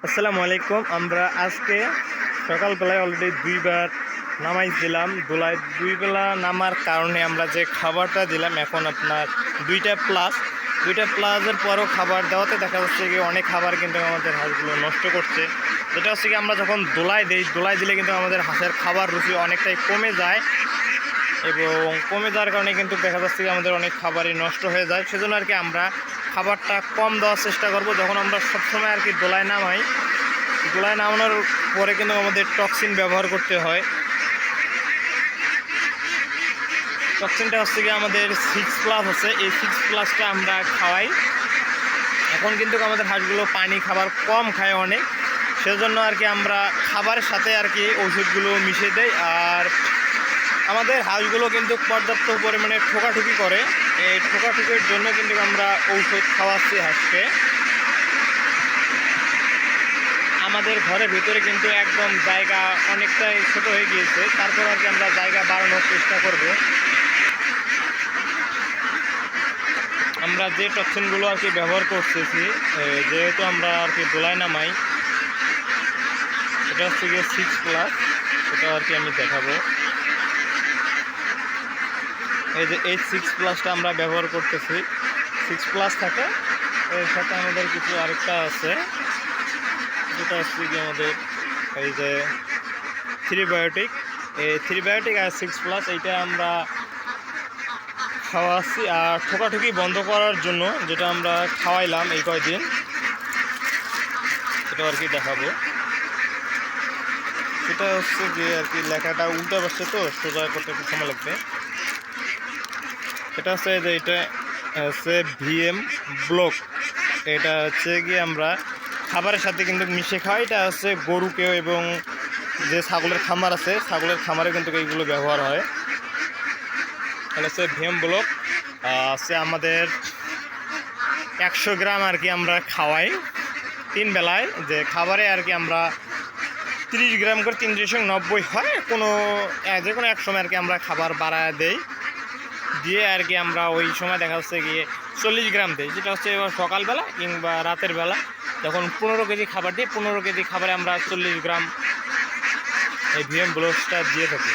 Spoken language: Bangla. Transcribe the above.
আসসালামু আলাইকুম। আমরা আজকে সকালবেলায় অলরেডি দুইবার নামাই দিলাম দোলায়। দুই বেলা নামার কারণে আমরা যে খাবারটা দিলাম এখন আপনার দুইটা প্লাসের পরও খাবার দেওয়াতে দেখা যাচ্ছে কি অনেক খাবার কিন্তু আমাদের হাঁসগুলো নষ্ট করছে। যেটা হচ্ছে কি আমরা যখন দোলায় দিলে কিন্তু আমাদের হাঁসের খাবার রুচি অনেকটাই কমে যায় এবং কমে যাওয়ার কারণে কিন্তু দেখা যাচ্ছে কি আমাদের অনেক খাবারই নষ্ট হয়ে যায়। সেজন্য আর কি আমরা খাবারটা কম দেওয়ার চেষ্টা করব। যখন আমরা সবসময় আর কি দোলায় নামানোর পরে কিন্তু আমাদের টক্সিন ব্যবহার করতে হয়। টক্সিনটা হচ্ছে কি আমাদের 6+ আছে, এই 6+টা আমরা খাওয়াই। এখন কিন্তু আমাদের হাঁসগুলো পানি খাবার কম খায় অনেক, সেজন্য আর কি আমরা খাবারের সাথে আর কি ওষুধগুলো মিশিয়ে দেই। আর আমাদের হাঁসগুলো কিন্তু পর্যাপ্ত পরিমাণে ঠোকাঠুকি করে, এই ঠোকাঠুকির জন্য কিন্তু আমরা ঔষধ খাওয়াচ্ছি হাঁসকে। আমাদের ঘরের ভিতরে কিন্তু একদম জায়গা অনেকটাই ছোট হয়ে গিয়েছে, তারপর আর কি আমরা জায়গা বাড়ানোর চেষ্টা করব। আমরা যে টক্সিনগুলো আর কি ব্যবহার করতেছি, যেহেতু আমরা আর কি দোলায় নামাই, এটা হচ্ছে গিয়ে 6+, এটা আর কি আমি দেখাবো। এই যে এই 6+টা আমরা ব্যবহার করতেছি, 6+ থাকে। এর সাথে আমাদের কিছু আরেকটা আছে, যেটা হচ্ছে কি আমাদের এই যে 3বায়োটিক। এই 3বায়োটিক আর 6+, এইটা আমরা খাওয়াচ্ছি। আর ঠোকাঠুকি বন্ধ করার জন্য যেটা আমরা খাওয়াইলাম এই কয়দিন, এটা আর কি দেখাবো। সেটা হচ্ছে যে আর কি লেখাটা উল্টো বসছে, তো সোজা করতে একটু সময় লাগবে। এটা হচ্ছে যে এটা হচ্ছে ভিএম ব্লক। এটা হচ্ছে গিয়ে আমরা খাবারের সাথে কিন্তু মিশে খাওয়াই। এটা হচ্ছে গরুকে এবং যে ছাগলের খামার আছে, ছাগলের খামারে কিন্তু এইগুলো ব্যবহার হয়। তাহলে হচ্ছে ভিএম ব্লক আছে আমাদের 100 গ্রাম আর কি আমরা খাওয়াই 3 বেলায়। যে খাবারে আর কি আমরা 30 গ্রাম করে 390 হয়, যে কোনো এক সময় আর কি আমরা খাবার বাড়ায় দেই, দিয়ে আর কি আমরা ওই সময় দেখা যাচ্ছে গিয়ে 40 গ্রাম দিই। যেটা হচ্ছে এবার সকালবেলা কিংবা রাতের বেলা যখন 15 কেজি খাবার দিই, 15 কেজি খাবারে আমরা 40 গ্রাম এই ভিএম ব্লকটা দিয়ে থাকি।